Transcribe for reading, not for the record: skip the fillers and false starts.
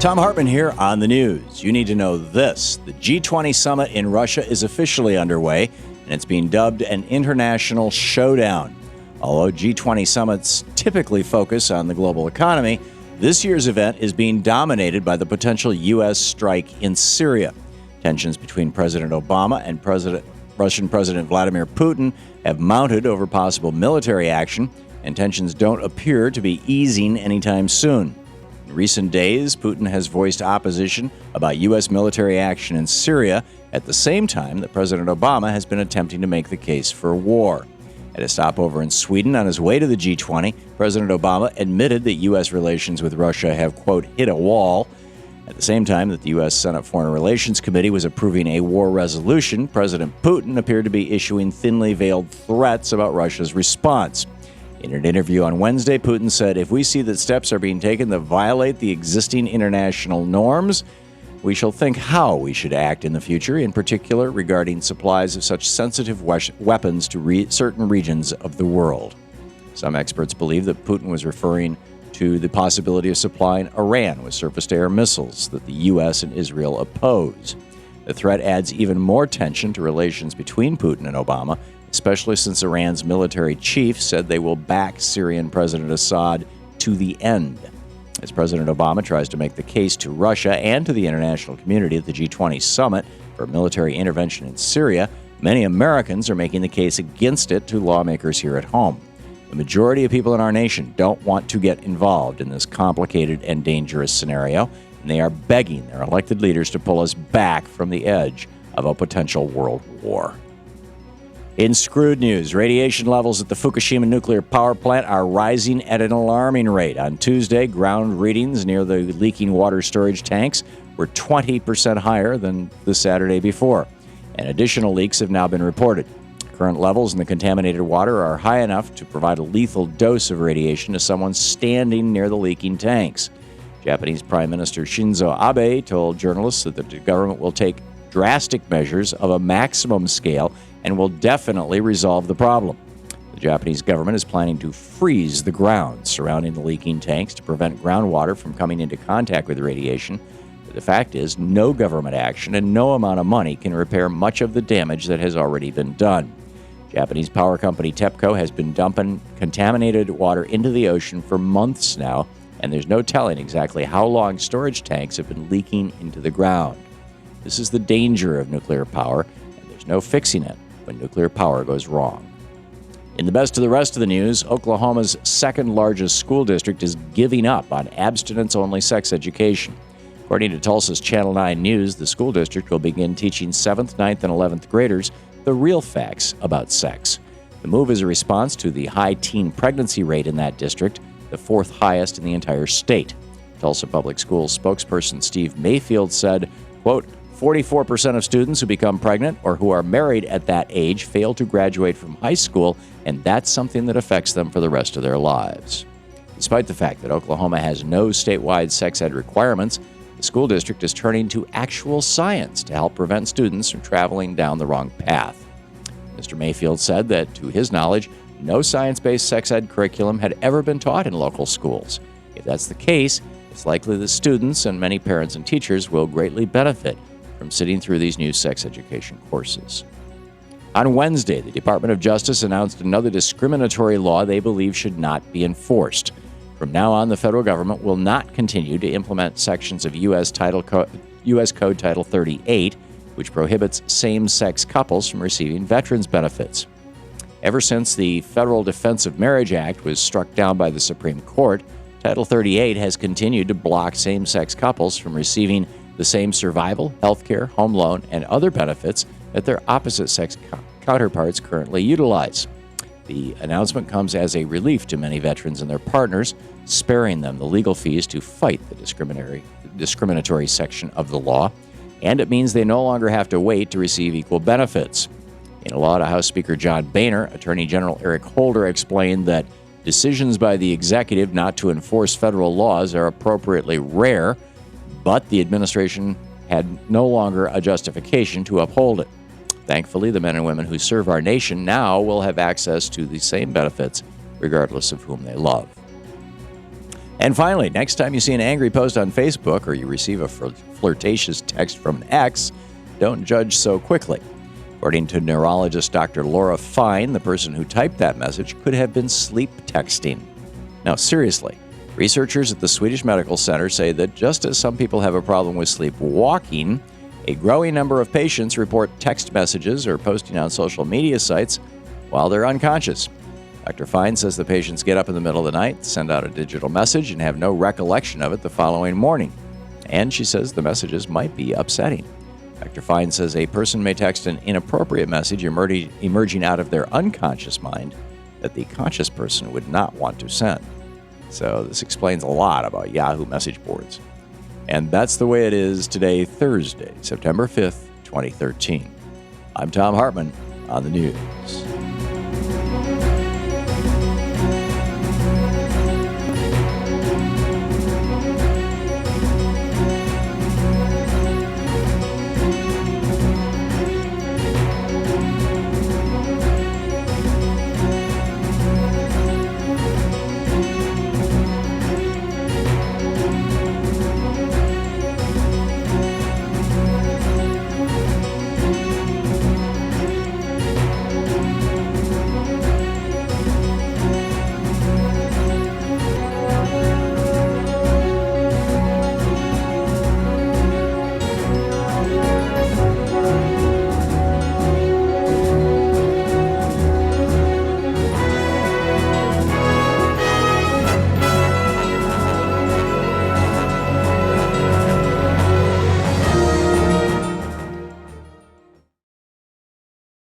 Thom Hartmann here on the news. You need to know this. The G20 Summit in Russia is officially underway, and it's being dubbed an international showdown. Although G20 summits typically focus on the global economy, this year's event is being dominated by the potential U.S. strike in Syria. Tensions between President Obama and Russian President Vladimir Putin have mounted over possible military action, and tensions don't appear to be easing anytime soon. In recent days, Putin has voiced opposition about U.S. military action in Syria at the same time that President Obama has been attempting to make the case for war. At a stopover in Sweden on his way to the G20, President Obama admitted that U.S. relations with Russia have, quote, hit a wall. At the same time that the U.S. Senate Foreign Relations Committee was approving a war resolution, President Putin appeared to be issuing thinly veiled threats about Russia's response. In an interview on Wednesday, Putin said, if we see that steps are being taken that violate the existing international norms, we shall think how we should act in the future, in particular regarding supplies of such sensitive weapons to certain regions of the world. Some experts believe that Putin was referring to the possibility of supplying Iran with surface-to-air missiles that the U.S. and Israel oppose. The threat adds even more tension to relations between Putin and Obama, especially since Iran's military chief said they will back Syrian President Assad to the end. As President Obama tries to make the case to Russia and to the international community at the G20 Summit for military intervention in Syria, many Americans are making the case against it to lawmakers here at home. The majority of people in our nation don't want to get involved in this complicated and dangerous scenario, and they are begging their elected leaders to pull us back from the edge of a potential world war. In screwed news, radiation levels at the Fukushima nuclear power plant are rising at an alarming rate. On Tuesday, ground readings near the leaking water storage tanks were 20% higher than the Saturday before, and additional leaks have now been reported. Current levels in the contaminated water are high enough to provide a lethal dose of radiation to someone standing near the leaking tanks. Japanese Prime Minister Shinzo Abe told journalists that the government will take drastic measures of a maximum scale and will definitely resolve the problem. The Japanese government is planning to freeze the ground surrounding the leaking tanks to prevent groundwater from coming into contact with radiation. But the fact is, no government action and no amount of money can repair much of the damage that has already been done. Japanese power company TEPCO has been dumping contaminated water into the ocean for months now, and there's no telling exactly how long storage tanks have been leaking into the ground. This is the danger of nuclear power, and there's no fixing it when nuclear power goes wrong. In the best of the rest of the news, Oklahoma's second largest school district is giving up on abstinence-only sex education. According to Tulsa's Channel 9 News, the school district will begin teaching 7th, 9th, and 11th graders the real facts about sex. The move is a response to the high teen pregnancy rate in that district, the fourth highest in the entire state. Tulsa Public Schools spokesperson Steve Mayfield said, quote, 44% of students who become pregnant or who are married at that age fail to graduate from high school, and that's something that affects them for the rest of their lives. Despite the fact that Oklahoma has no statewide sex ed requirements, the school district is turning to actual science to help prevent students from traveling down the wrong path. Mr. Mayfield said that, to his knowledge, no science-based sex ed curriculum had ever been taught in local schools. If that's the case, it's likely that students and many parents and teachers will greatly benefit from sitting through these new sex education courses. On Wednesday, the Department of Justice announced another discriminatory law they believe should not be enforced. From now on, the federal government will not continue to implement sections of U.S. Code Title 38, which prohibits same-sex couples from receiving veterans benefits. Ever since the Federal Defense of Marriage Act was struck down by the Supreme Court, Title 38 has continued to block same-sex couples from receiving the same survival, health care, home loan, and other benefits that their opposite-sex counterparts currently utilize. The announcement comes as a relief to many veterans and their partners, sparing them the legal fees to fight the discriminatory section of the law, and it means they no longer have to wait to receive equal benefits. In a law to House Speaker John Boehner, Attorney General Eric Holder explained that decisions by the executive not to enforce federal laws are appropriately rare, but the administration had no longer a justification to uphold it. Thankfully, the men and women who serve our nation now will have access to the same benefits, regardless of whom they love. And finally, next time you see an angry post on Facebook or you receive a flirtatious text from an ex, don't judge so quickly. According to neurologist Dr. Laura Fine, the person who typed that message could have been sleep texting. Now, seriously, researchers at the Swedish Medical Center say that just as some people have a problem with sleepwalking, a growing number of patients report text messages or posting on social media sites while they're unconscious. Dr. Fine says the patients get up in the middle of the night, send out a digital message, and have no recollection of it the following morning. And she says the messages might be upsetting. Dr. Fine says a person may text an inappropriate message emerging out of their unconscious mind that the conscious person would not want to send. So this explains a lot about Yahoo message boards. And that's the way it is today, Thursday, September 5th, 2013. I'm Thom Hartmann on the news.